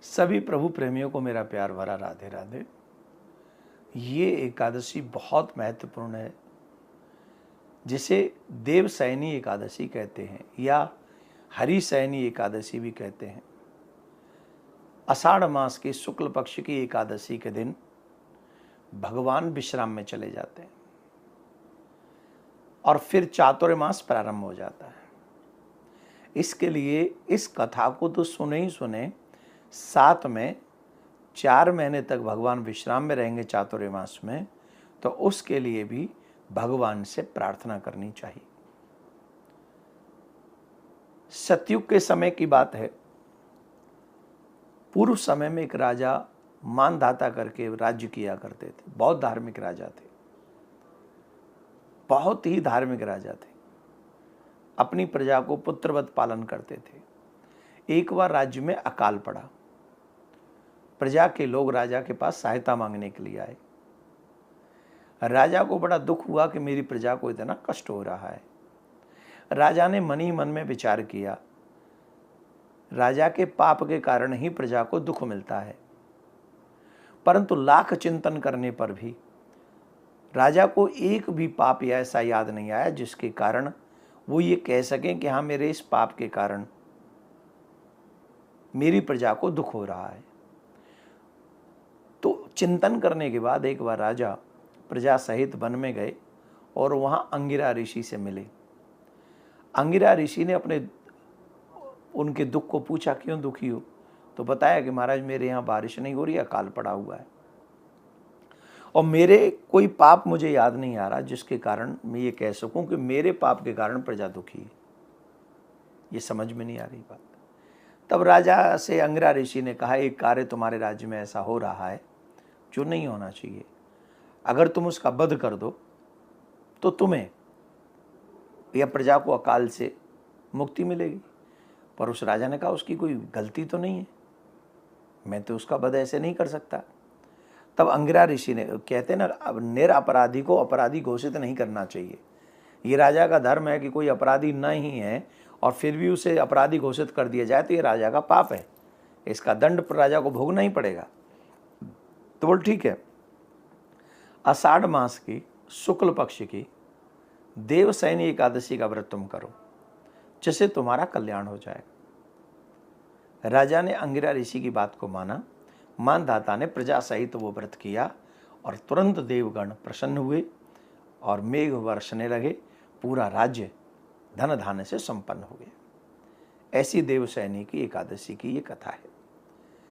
सभी प्रभु प्रेमियों को मेरा प्यार भरा राधे राधे। ये एकादशी बहुत महत्वपूर्ण है, जिसे देवशयनी एकादशी कहते हैं या हरिशयनी एकादशी भी कहते हैं। आषाढ़ मास के शुक्ल पक्ष की एकादशी के दिन भगवान विश्राम में चले जाते हैं और फिर चातुर्मास प्रारंभ हो जाता है। इसके लिए इस कथा को तो सुने ही सुने, साथ में 4 महीने तक भगवान विश्राम में रहेंगे चातुर्मास में, तो उसके लिए भी भगवान से प्रार्थना करनी चाहिए। सतयुग के समय की बात है। पूर्व समय में एक राजा मानधाता करके राज्य किया करते थे। बहुत धार्मिक राजा थे, बहुत ही धार्मिक राजा थे। अपनी प्रजा को पुत्रवत पालन करते थे। एक बार राज्य में अकाल पड़ा। प्रजा के लोग राजा के पास सहायता मांगने के लिए आए। राजा को बड़ा दुख हुआ कि मेरी प्रजा को इतना कष्ट हो रहा है। राजा ने मन ही मन में विचार किया, राजा के पाप के कारण ही प्रजा को दुख मिलता है। परंतु लाख चिंतन करने पर भी राजा को एक भी पाप या ऐसा याद नहीं आया जिसके कारण वो ये कह सकें कि हाँ, मेरे इस पाप के कारण मेरी प्रजा को दुख हो रहा है। तो चिंतन करने के बाद एक बार राजा प्रजा सहित वन में गए और वहां अंगिरा ऋषि से मिले। अंगिरा ऋषि ने उनके दुख को पूछा, क्यों दुखी हो? तो बताया कि महाराज, मेरे यहाँ बारिश नहीं हो रही, अकाल पड़ा हुआ है और मेरे कोई पाप मुझे याद नहीं आ रहा जिसके कारण मैं ये कह सकूं कि मेरे पाप के कारण प्रजा दुखी है। ये समझ में नहीं आ रही बात। तब राजा से अंगिरा ऋषि ने कहा, एक कार्य तुम्हारे राज्य में ऐसा हो रहा है जो नहीं होना चाहिए। अगर तुम उसका वध कर दो तो तुम्हें या प्रजा को अकाल से मुक्ति मिलेगी। पर उस राजा ने कहा, उसकी कोई गलती तो नहीं है, मैं तो उसका वध ऐसे नहीं कर सकता। तब अंगिरा ऋषि ने, कहते ना, अब निरपराधी को अपराधी घोषित नहीं करना चाहिए। ये राजा का धर्म है कि कोई अपराधी नहीं है और फिर भी उसे अपराधी घोषित कर दिया जाए तो ये राजा का पाप है, इसका दंड राजा को भोगना ही पड़ेगा। तो बोल ठीक है, आषाढ़ मास की शुक्ल पक्ष की देवशयनी एकादशी का व्रत तुम करो, जिससे तुम्हारा कल्याण हो जाएगा। राजा ने अंगिरा ऋषि की बात को माना। मानधाता ने प्रजा सहित वो व्रत किया और तुरंत देवगण प्रसन्न हुए और मेघ वर्षने लगे। पूरा राज्य धन धान्य से संपन्न हो गया। ऐसी देवशयनी की एकादशी की ये कथा है।